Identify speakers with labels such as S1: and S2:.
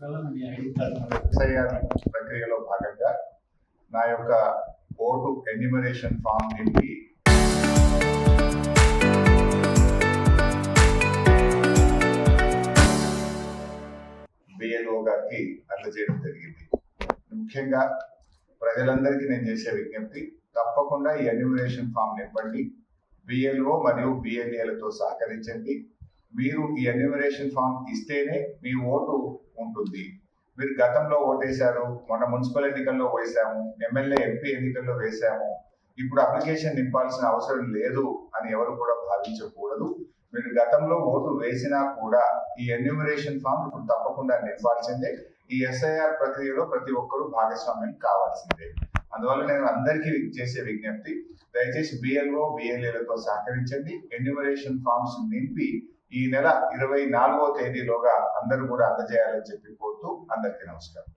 S1: SIR ప్రక్రియలో భాగంగా నా యొక్క ఓటు ఎన్యూమరేషన్ ఫామ్ నింపి బిఎల్ఓ గారికి అందజేయడం జరిగింది. ముఖ్యంగా ప్రజలందరికీ నేను చేసే విజ్ఞప్తి, తప్పకుండా ఈ ఎన్యూమరేషన్ ఫామ్ నింపండి. బిఎల్ఓ మరియు బిఎల్ఏలతో సహకరించండి. మీరు ఈ ఎన్యూమరేషన్ ఫామ్ ఇస్తేనే మీ ఓటు ఉంటుంది. మీరు గతంలో ఓటేశారు, మొన్న మున్సిపల్ ఎన్నికల్లో వేసాము, ఎమ్మెల్యే ఎంపీ ఎన్నికల్లో వేసాము, ఇప్పుడు అప్లికేషన్ నింపాల్సిన అవసరం లేదు అని ఎవరు కూడా భావించకూడదు. మీరు గతంలో ఓటు వేసినా కూడా ఈ ఎన్యూమరేషన్ ఫామ్ ఇప్పుడు తప్పకుండా నింపాల్సిందే. ఈ ఎస్ఐఆర్ ప్రక్రియలో ప్రతి ఒక్కరూ భాగస్వామ్యం కావాల్సిందే. అందువల్ల నేను అందరికీ చేసే విజ్ఞప్తి, దయచేసి బిఎల్ఓ బిఎల్ఏలతో సహకరించండి. ఎన్యూమరేషన్ ఫామ్స్ నింపి ఈ నెల 24వ తేదీలోగా అందరూ కూడా అందజేయాలని చెప్పి కోరుతూ అందరికీ నమస్కారం.